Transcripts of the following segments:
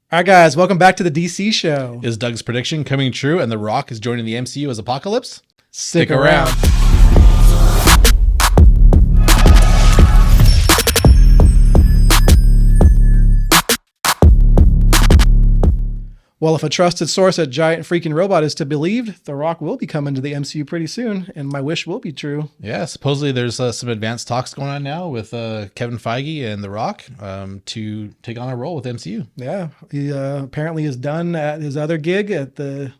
All right, guys, welcome back to the DC show. Is Doug's prediction coming true and The Rock is joining the MCU as Apocalypse? Stick around. Well, if a trusted source at Giant Freaking Robot is to be believed, The Rock will be coming to the MCU pretty soon, and my wish will be true. Yeah, supposedly there's some advanced talks going on now with Kevin Feige and The Rock to take on a role with MCU. Yeah, he apparently is done at his other gig at the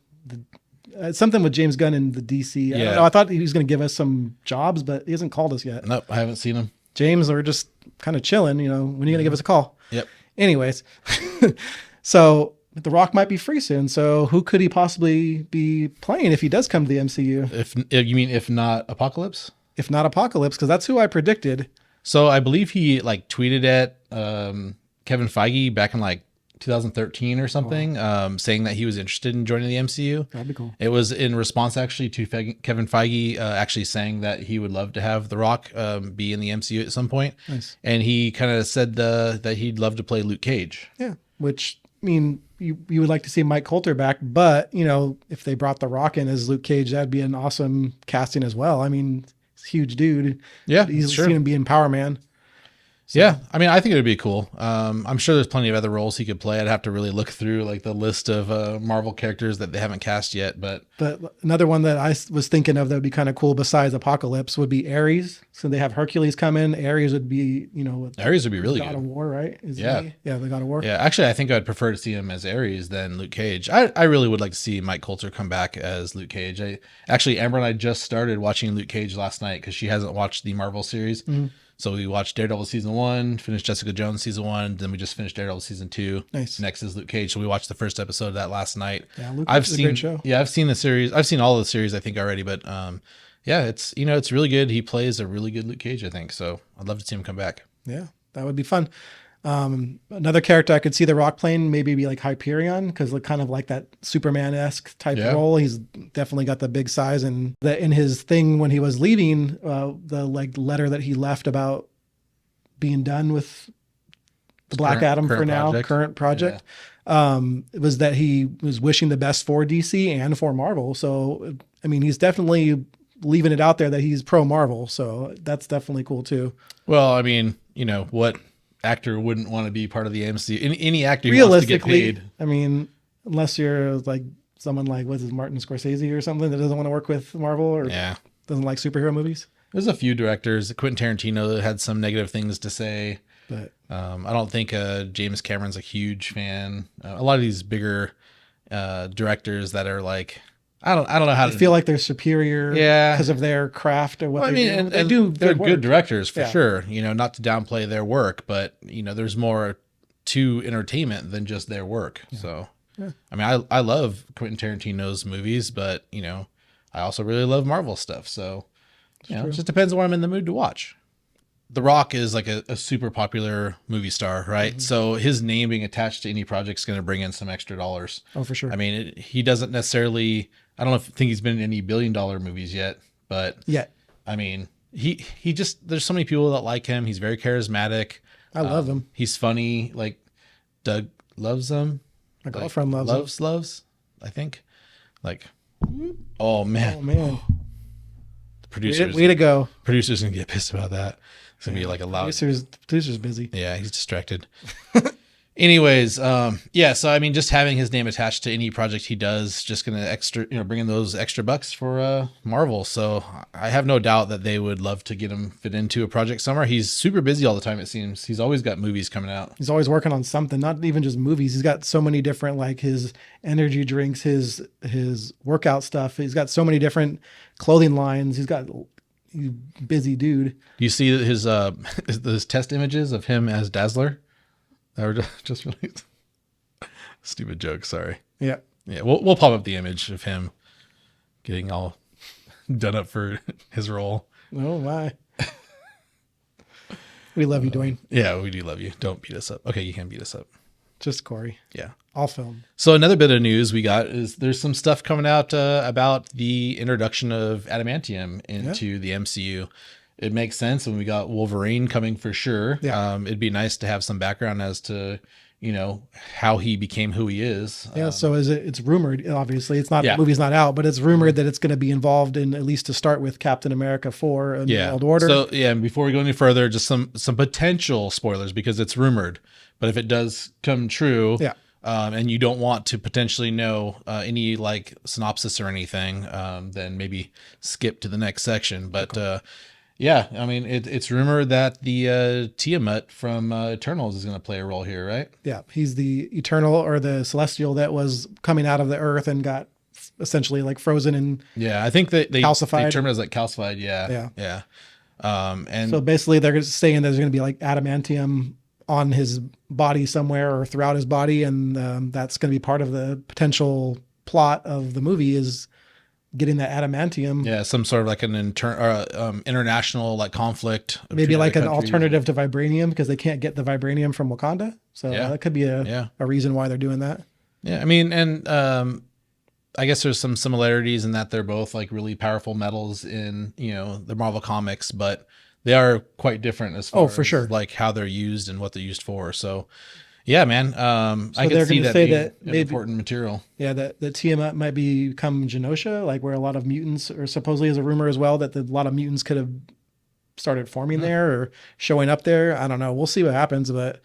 something with James Gunn in the DC. I don't know. I thought he was going to give us some jobs, but he hasn't called us yet. Nope, I haven't seen him. James, we're just kind of chilling. You know, when are you going to give us a call? Yep. Anyways, so The Rock might be free soon. So who could he possibly be playing if he does come to the MCU? If not Apocalypse? If not Apocalypse, because that's who I predicted. So I believe he tweeted at Kevin Feige back in 2013 or something, saying that he was interested in joining the MCU. That'd be cool. It was in response actually to Kevin Feige actually saying that he would love to have The Rock be in the MCU at some point. Nice. And he kind of said that he'd love to play Luke Cage. Yeah, which, I mean, you would like to see Mike Coulter back, but, you know, if they brought The Rock in as Luke Cage, that'd be an awesome casting as well. I mean, he's a huge dude. Yeah, he's sure. seen him be in Power Man. So. Yeah, I mean, I think it would be cool. I'm sure there's plenty of other roles he could play. I'd have to really look through the list of Marvel characters that they haven't cast yet. But another one that I was thinking of that would be kind of cool besides Apocalypse would be Ares. So they have Hercules come in. Ares would be, Ares would be really God good. of War, right? Yeah, the God of War. Yeah, actually, I think I'd prefer to see him as Ares than Luke Cage. I really would like to see Mike Coulter come back as Luke Cage. Amber and I just started watching Luke Cage last night because she hasn't watched the Marvel series. Mm-hmm. So we watched Daredevil season 1, finished Jessica Jones season 1, then we just finished Daredevil season 2. Nice. Next is Luke Cage. So we watched the first episode of that last night. Yeah, Luke Cage is a great show. Yeah, I've seen the series. I've seen all of the series I think already, but yeah, it's it's really good. He plays a really good Luke Cage, I think. So I'd love to see him come back. Yeah, that would be fun. Another character I could see The Rock playing maybe be like Hyperion, because kind of like that Superman-esque type role. He's definitely got the big size, and in his thing when he was leaving, the letter that he left about being done with the Black Adam for now, current project, it was that he was wishing the best for DC and for Marvel. So, I mean, he's definitely leaving it out there that he's pro Marvel. So that's definitely cool too. Well, I mean, what actor wouldn't want to be part of the MCU? Any actor who wants to get paid. I mean, unless you're like someone like, Martin Scorsese or something that doesn't want to work with Marvel or doesn't like superhero movies. There's a few directors. Quentin Tarantino had some negative things to say. But I don't think James Cameron's a huge fan. A lot of these bigger directors that are like, I don't know how to feel like they're superior because of their craft or what they do. They do. They're good directors for sure. Not to downplay their work, but there's more to entertainment than just their work. Yeah. So, I mean, I love Quentin Tarantino's movies, but I also really love Marvel stuff. So. It just depends on what I'm in the mood to watch. The Rock is like a super popular movie star, right? Mm-hmm. So his name being attached to any project is going to bring in some extra dollars. Oh, for sure. I mean, he doesn't necessarily, I don't think he's been in any $1 billion movies yet, but I mean, he just, there's so many people that like him. He's very charismatic. I love him. He's funny. Like Doug loves him. My girlfriend loves him. Loves, I think. Oh man. Producers, way to go. Producers gonna get pissed about that. It's gonna be like a loud. Producer's busy. Yeah, he's distracted. Anyways, so I mean, just having his name attached to any project he does, just gonna bring in those extra bucks for Marvel. So I have no doubt that they would love to get him fit into a project somewhere. He's super busy all the time. It seems he's always got movies coming out. He's always working on something, not even just movies. He's got so many different, like his energy drinks, his workout stuff. He's got so many different clothing lines. He's busy dude. Do you see his test images of him as Dazzler? That were just really stupid joke. Sorry. Yeah. We'll pop up the image of him getting all done up for his role. Oh my. We love you, Dwayne. Yeah, we do love you. Don't beat us up. Okay, you can beat us up. Just Corey. Yeah. I'll film. So another bit of news we got is there's some stuff coming out about the introduction of Adamantium into the MCU. It makes sense when we got Wolverine coming for sure. Yeah. It'd be nice to have some background as to, you know, how he became who he is. Yeah. So it's rumored, obviously it's not, Yeah. the movie's not out, but it's rumored that it's going to be involved in, at least to start with, Captain America 4 and Yeah. World Order. So yeah, and before we go any further, just some potential spoilers because it's rumored, but if it does come true, Yeah. And you don't want to potentially know any like synopsis or anything, then maybe skip to the next section. But yeah, I mean, it's rumored that the Tiamat from Eternals is going to play a role here, right? Yeah. He's the Eternal or the Celestial that was coming out of the earth and got essentially like frozen and Yeah, I think that they calcified. term it as like calcified. Yeah, Yeah. yeah. And So basically they're saying there's going to be like adamantium on his body somewhere or throughout his body. And that's going to be part of the potential plot of the movie, is getting that adamantium. yeah, some sort of like an international like conflict. Maybe like an countries. alternative to vibranium, because they can't get the vibranium from Wakanda. So Yeah. that could be a reason why they're doing that. Yeah, I mean, and I guess there's some similarities in that they're both like really powerful metals in, you know, the Marvel comics, but they are quite different as far for as sure, like how they're used and what they're used for. So yeah, man, So I they're can see gonna that say being that an maybe- important material. Yeah, that Tiamat might become Genosha, like where a lot of mutants, or supposedly is a rumor as well, that a lot of mutants could have started forming there or showing up there. I don't know. We'll see what happens, but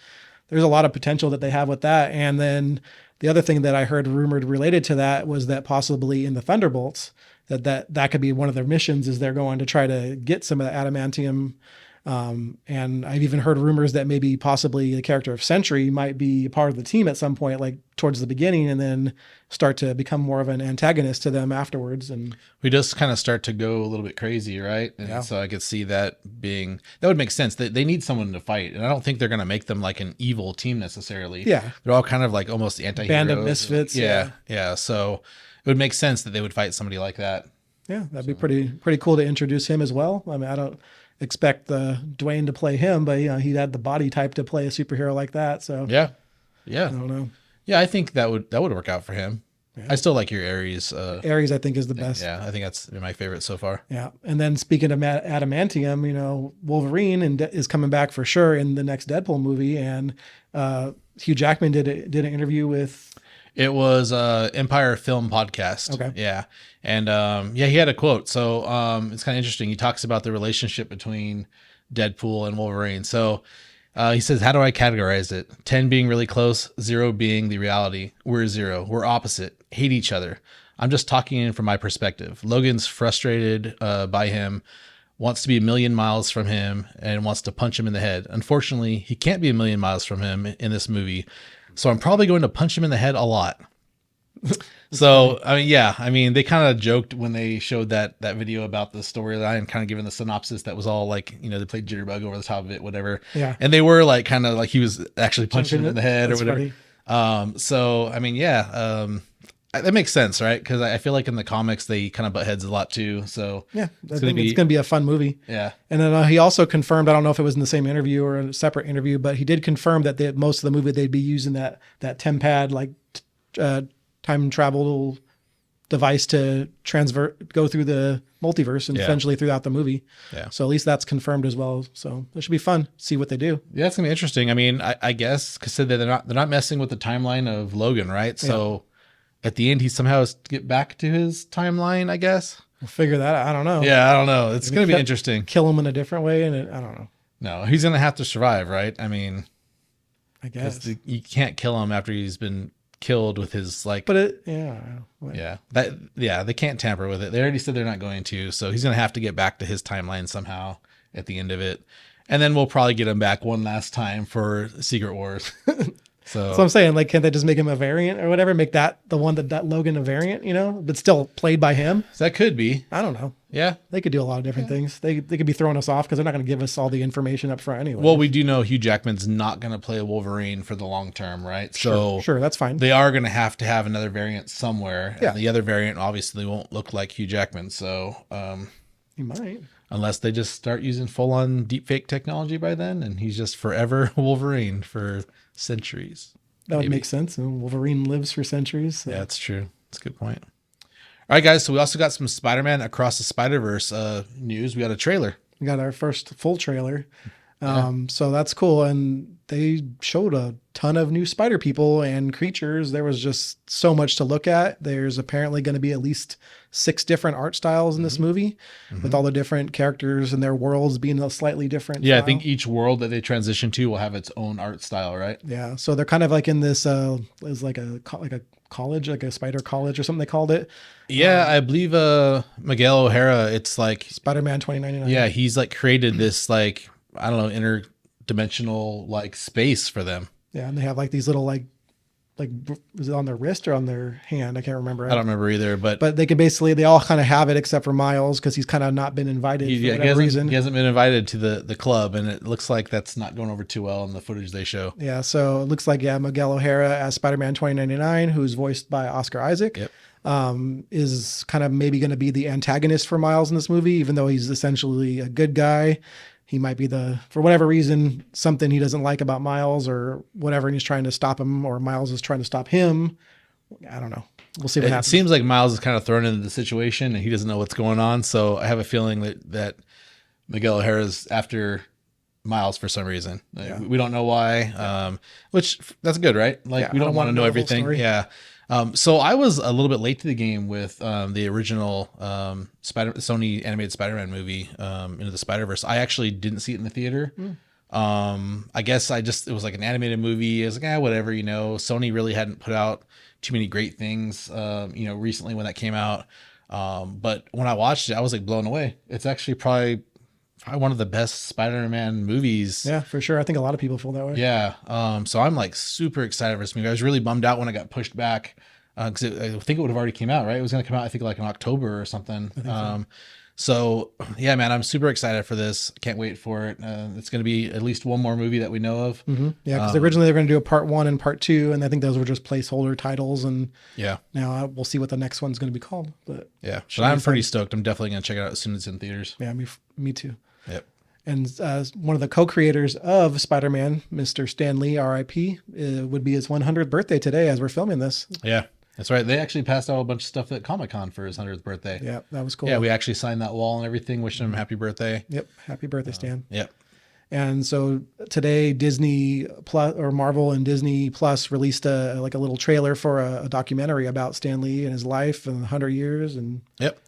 there's a lot of potential that they have with that. And then the other thing that I heard rumored related to that was that possibly in the Thunderbolts, that could be one of their missions, is they're going to try to get some of the adamantium. And I've even heard rumors that maybe possibly the character of Sentry might be a part of the team at some point, like towards the beginning, and then start to become more of an antagonist to them afterwards. And We just kind of start to go a little bit crazy, right? And so I could see that would make sense. They need someone to fight, and I don't think they're going to make them like an evil team necessarily. Yeah. They're all kind of like almost anti-heroes. Band of misfits. Yeah. So it would make sense that they would fight somebody like that. Yeah, that'd be pretty cool to introduce him as well. I mean, I don't expect Dwayne to play him, but he had the body type to play a superhero like that. So Yeah. I don't know. Yeah, I think that would work out for him. Yeah. I still like your Ares. Ares, I think, is the best. Yeah, I think that's my favorite so far. Yeah, and then speaking of adamantium, Wolverine is coming back for sure in the next Deadpool movie, and Hugh Jackman did an interview with. It was Empire Film Podcast. Okay. Yeah. And he had a quote. So it's kind of interesting. He talks about the relationship between Deadpool and Wolverine. So he says, how do I categorize it? 10 being really close, 0 being the reality. We're 0. We're opposite. Hate each other. I'm just talking in from my perspective. Logan's frustrated by him, wants to be a million miles from him, and wants to punch him in the head. Unfortunately, he can't be a million miles from him in this movie. So I'm probably going to punch him in the head a lot. So, I mean, they kind of joked when they showed that video about the storyline, kind of giving the synopsis that was all like, they played Jitterbug over the top of it, whatever. Yeah. And they were like, kind of like he was actually punching him in the head. That's or whatever. Funny. So, I mean, that makes sense, right? Because I feel like in the comics, they kind of butt heads a lot too. So yeah, I think it's going to be a fun movie. Yeah. And then he also confirmed, I don't know if it was in the same interview or a separate interview, but he did confirm that most of the movie, they'd be using that TemPad, like time travel device to go through the multiverse and essentially throughout the movie. Yeah. So at least that's confirmed as well. So it should be fun. See what they do. Yeah, it's gonna be interesting. I mean, I guess because they're not messing with the timeline of Logan, right? So at the end, he somehow has to get back to his timeline, I guess. We'll figure that out. I don't know. Yeah, I don't know. It's gonna be interesting. Kill him in a different way, and I don't know. No, he's gonna have to survive, right? I mean, I guess you can't kill him after he's been killed with his like. But they can't tamper with it. They already said they're not going to, so he's gonna have to get back to his timeline somehow at the end of it, and then we'll probably get him back one last time for Secret Wars. So I'm saying, like, can't they just make him a variant or whatever? Make that the one that Logan a variant, but still played by him. That could be. I don't know. Yeah, they could do a lot of different things. They could be throwing us off because they're not going to give us all the information up front anyway. Well, we do know Hugh Jackman's not going to play Wolverine for the long term, right? Sure, that's fine. They are going to have another variant somewhere. Yeah. And the other variant obviously won't look like Hugh Jackman. So he might, unless they just start using full on deepfake technology by then, and he's just forever Wolverine for centuries. That would make sense. Wolverine lives for centuries. So. Yeah, that's true. That's a good point. All right, guys. So we also got some Spider-Man Across the Spider-Verse news. We got a trailer. We got our first full trailer. So that's cool. And they showed a ton of new spider people and creatures. There was just so much to look at. There's apparently going to be at least 6 different art styles in this movie, with all the different characters and their worlds being a slightly different Yeah, style. I think each world that they transition to will have its own art style, right? Yeah. So they're kind of like in this, is like a college, like a spider college or something they called it. Yeah, I believe Miguel O'Hara, it's like Spider-Man 2099. yeah, he's like created this like, I don't know, interdimensional like space for them. Yeah. And they have like these little like is it on their wrist or on their hand? I can't remember. I don't remember either, but they can basically, they all kind of have it except for Miles, because he's kind of not been invited for whatever reason. He hasn't been invited to the club, and it looks like that's not going over too well in the footage they show. Yeah, so it looks like, Miguel O'Hara as Spider-Man 2099, who's voiced by Oscar Isaac, is kind of maybe going to be the antagonist for Miles in this movie, even though he's essentially a good guy. He might be for whatever reason, something he doesn't like about Miles or whatever, and he's trying to stop him, or Miles is trying to stop him. I don't know. We'll see what happens. It seems like Miles is kind of thrown into the situation and he doesn't know what's going on. So I have a feeling that Miguel O'Hara's after Miles for some reason. We don't know why, which that's good, right? Like we don't want to know everything. Yeah. So I was a little bit late to the game with the original Sony animated Spider-Man movie, Into the Spider-Verse. I actually didn't see it in the theater. I guess it was like an animated movie. I was like, whatever, Sony really hadn't put out too many great things, recently when that came out. But when I watched it, I was like blown away. It's actually probably one of the best Spider-Man movies. Yeah, for sure. I think a lot of people feel that way. Yeah. So I'm like super excited for this movie. I was really bummed out when it got pushed back, because I think it would have already came out, right? It was going to come out, I think, like in October or something. So yeah, man, I'm super excited for this. Can't wait for it. It's going to be at least one more movie that we know of. Yeah, because originally they were going to do a part 1 and part 2, and I think those were just placeholder titles. And now we'll see what the next one's going to be called. But but I'm pretty stoked. I'm definitely going to check it out as soon as it's in theaters. Yeah, me too. Yep. And one of the co-creators of Spider-Man, Mr. Stan Lee, R.I.P., would be his 100th birthday today as we're filming this. Yeah, that's right. They actually passed out a bunch of stuff at Comic-Con for his 100th birthday. Yeah, that was cool. Yeah, we actually signed that wall and everything, wishing him happy birthday. Yep, happy birthday, Stan. Yep. And so today, Disney Plus, or Marvel and Disney Plus, released a little trailer for a documentary about Stan Lee and his life and 100 years. And yep.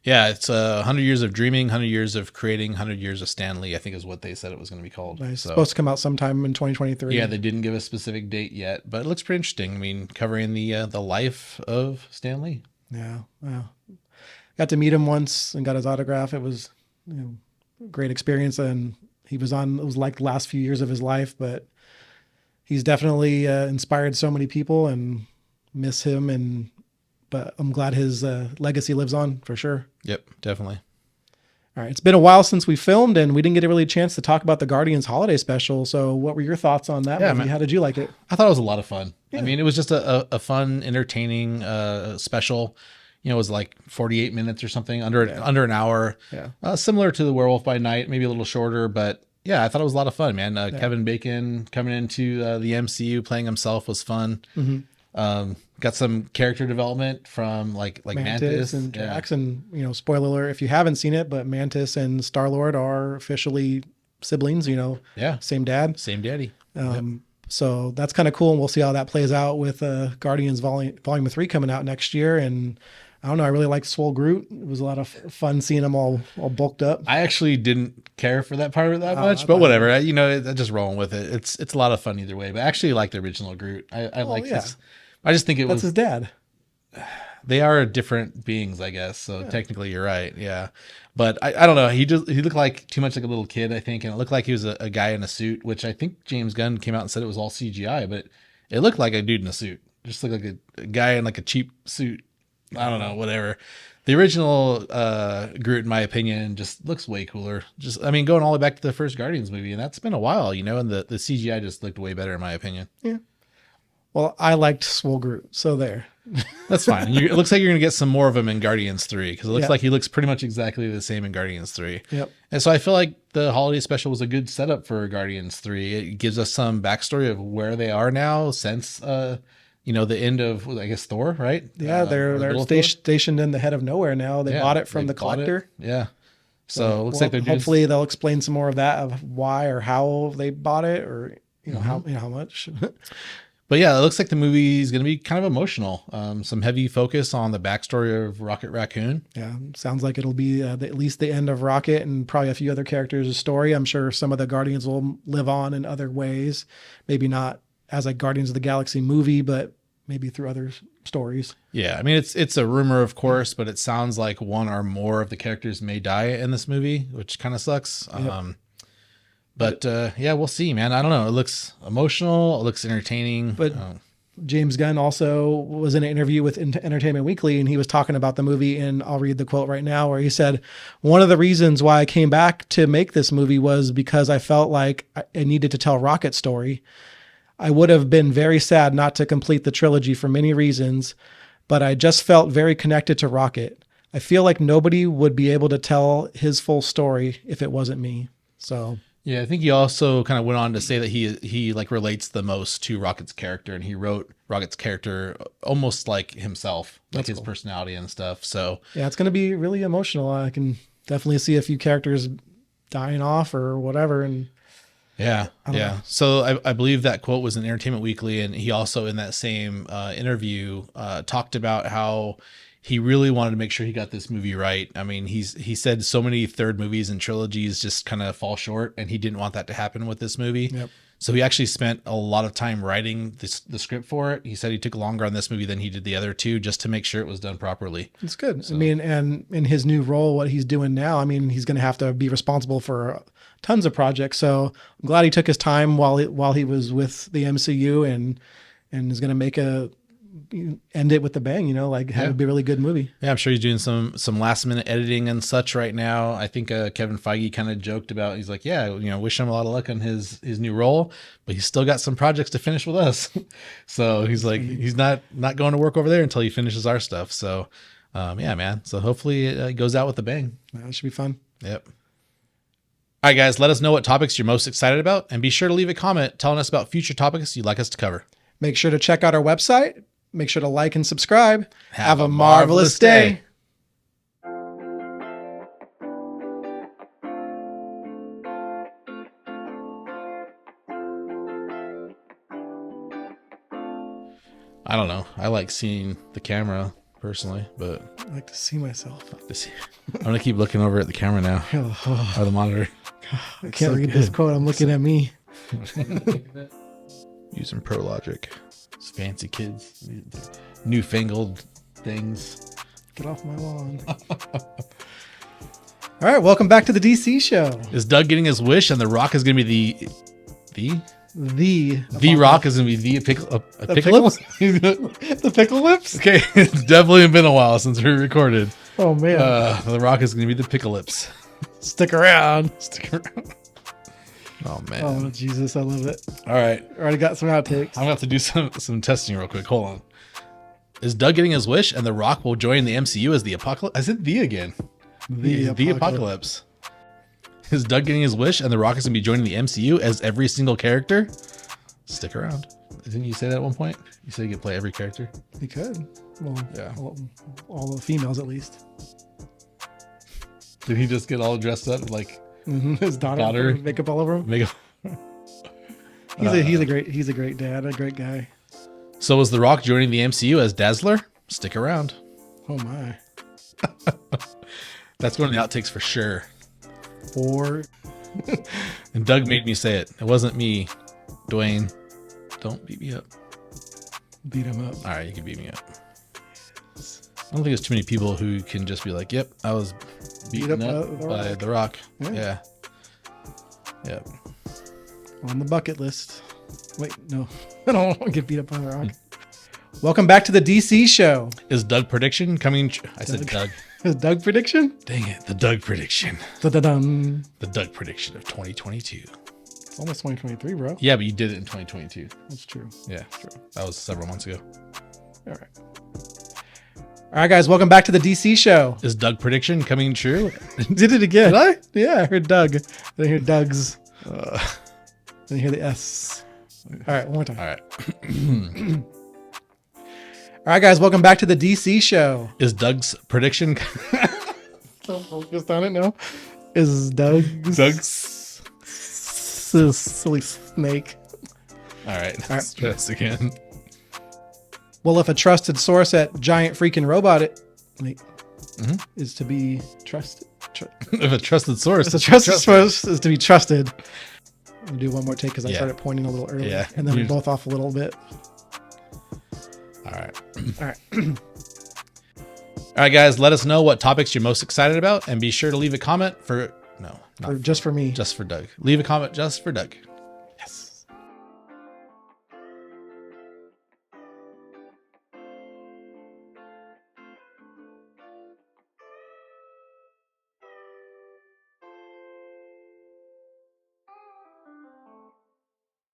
Yeah, it's 100 years of dreaming, 100 years of creating, 100 years of Stan Lee, I think is what they said it was going to be called. Nice. So, supposed to come out sometime in 2023. Yeah, they didn't give a specific date yet, but it looks pretty interesting. I mean, covering the life of Stan Lee. Yeah. Got to meet him once and got his autograph. It was a great experience, and it was like the last few years of his life, but he's definitely inspired so many people, and miss him. But I'm glad his legacy lives on for sure. Yep, definitely. All right. It's been a while since we filmed, and we didn't get a chance to talk about the Guardians holiday special. So what were your thoughts on that movie? Man. How did you like it? I thought it was a lot of fun. Yeah. I mean, it was just a fun, entertaining special. It was like 48 minutes or something, under an hour. Yeah. Similar to The Werewolf by Night, maybe a little shorter, but yeah, I thought it was a lot of fun, man. Kevin Bacon coming into the MCU, playing himself was fun. Got some character development from like Mantis and Drax, and spoiler alert if you haven't seen it, but Mantis and Star-Lord are officially siblings. Same dad, same daddy. So that's kind of cool, and we'll see how that plays out with Guardians Volume 3 coming out next year. And I don't know, I really liked Swole Groot. It was a lot of fun seeing him all bulked up. I actually didn't care for that part of it that much, but whatever. I just rolling with it. It's a lot of fun either way. But I actually like the original Groot. I like this. I just think that's his dad. They are different beings, I guess. So technically, you're right. Yeah, but I don't know. He looked like too much like a little kid, I think, and it looked like he was a guy in a suit, which I think James Gunn came out and said it was all CGI, but it looked like a dude in a suit. Just looked like a guy in like a cheap suit. I don't know, whatever. The original Groot, in my opinion, just looks way cooler. Going all the way back to the first Guardians movie, and that's been a while, and the CGI just looked way better, in my opinion. Yeah. Well, I liked Swole Groot, so there. That's fine. It looks like you're going to get some more of him in Guardians 3, because it looks like he looks pretty much exactly the same in Guardians 3. Yep. And so I feel like the holiday special was a good setup for Guardians 3. It gives us some backstory of where they are now since, the end of, I guess, Thor, right? Yeah, they're stationed in the head of nowhere now. They bought it from the Collector. Yeah. So it looks like they're doing. Hopefully they'll explain some more of that, of why or how they bought it, or how much. But yeah, it looks like the movie is going to be kind of emotional. Some heavy focus on the backstory of Rocket Raccoon. Yeah, sounds like it'll be at least the end of Rocket and probably a few other characters' story. I'm sure some of the Guardians will live on in other ways. Maybe not as a Guardians of the Galaxy movie, but maybe through other stories. Yeah, I mean, it's a rumor, of course, but it sounds like one or more of the characters may die in this movie, which kind of sucks. Yep. But yeah, we'll see, man. I don't know. It looks emotional. It looks entertaining. But James Gunn also was in an interview with Entertainment Weekly, and he was talking about the movie. And I'll read the quote right now, where he said, "One of the reasons why I came back to make this movie was because I felt like I needed to tell Rocket's story. I would have been very sad not to complete the trilogy for many reasons, but I just felt very connected to Rocket. I feel like nobody would be able to tell his full story if it wasn't me." So. Yeah, I think he also kind of went on to say that he like relates the most to Rocket's character, and he wrote Rocket's character almost like himself, like his personality and stuff. So yeah, it's going to be really emotional. I can definitely see a few characters dying off or whatever. And yeah. So I believe that quote was in Entertainment Weekly, and he also in that same interview talked about how he really wanted to make sure he got this movie right. I mean, he said so many third movies and trilogies just kind of fall short, and he didn't want that to happen with this movie. Yep. So he actually spent a lot of time writing the script for it. He said he took longer on this movie than he did the other two, just to make sure it was done properly. It's good. So. I mean, and in his new role, what he's doing now, I mean, he's going to have to be responsible for tons of projects. So I'm glad he took his time while he was with the MCU, and is going to make end it with the bang, like have it be a really good movie. Yeah, I'm sure he's doing some last minute editing and such right now. I think Kevin Feige kind of joked about, he's like, yeah, wish him a lot of luck on his new role, but he's still got some projects to finish with us. So he's like, he's not going to work over there until he finishes our stuff. So yeah, man. So hopefully it goes out with a bang. That should be fun. Yep. All right, guys, let us know what topics you're most excited about, and be sure to leave a comment telling us about future topics you'd like us to cover. Make sure to check out our website. Make sure to like and subscribe. Have a marvelous day. I don't know. I like seeing the camera personally, but I like to see myself. I'm going to keep looking over at the camera now, or the monitor. I can't read this quote. I'm looking at me. Using Pro Logic. Fancy kids, newfangled things. Get off my lawn. All right, welcome back to the DC show. Is Doug getting his wish, and the Rock is going to be the Rock is going to be the pickle lips? The pickle lips? Okay, it's definitely been a while since we recorded. Oh man, the Rock is going to be the pickle lips. Stick around. Oh man. Oh Jesus, I love it. All right. Already got some outtakes. I'm gonna have to do some testing real quick. Hold on. Is Doug getting his wish, and the Rock will join the MCU as the Apocalypse? I said the again. The Apocalypse. Is Doug getting his wish, and the Rock is gonna be joining the MCU as every single character? Stick around. Didn't you say that at one point? You said you could play every character. He could. Well, yeah. All the females at least. Did he just get all dressed up like? His daughter makeup all over him. Makeup. He's a great dad, a great guy. So is The Rock joining the MCU as Dazzler? Stick around. Oh my. That's going to the outtakes for sure. And Doug made me say it. It wasn't me. Dwayne, don't beat me up. Beat him up. All right, you can beat me up. I don't think there's too many people who can just be like, yep, I was beaten up by The Rock. Yeah. Yep. On the bucket list. Wait, no. I don't want to get beat up by The Rock. Welcome back to the DC show. Is Doug prediction coming? I said Doug. Is Doug prediction? Dang it. The Doug prediction. Da-da-dum. The Doug prediction of 2022. It's almost 2023, bro. Yeah, but you did it in 2022. That's true. Yeah, true. That was several months ago. All right. All right, guys, welcome back to the DC show. Is Doug prediction coming true? Did it again. Did I? Yeah, I heard Doug. I didn't hear Doug's. I didn't hear the S. All right, one more time. All right. All right, guys, welcome back to the DC show. Is Doug's prediction? Don't focus on it, no. is Doug's silly snake. All right. Let's try this again. Well, if a trusted source at giant freaking robot is to be trusted. If a trusted source, if a trusted source is to be trusted. I'll do one more take because I started pointing a little early. Yeah. And then we're both off a little bit. All right. All right. All right, guys. Let us know what topics you're most excited about, and be sure to leave a comment for just for me. Just for Doug. Leave a comment just for Doug.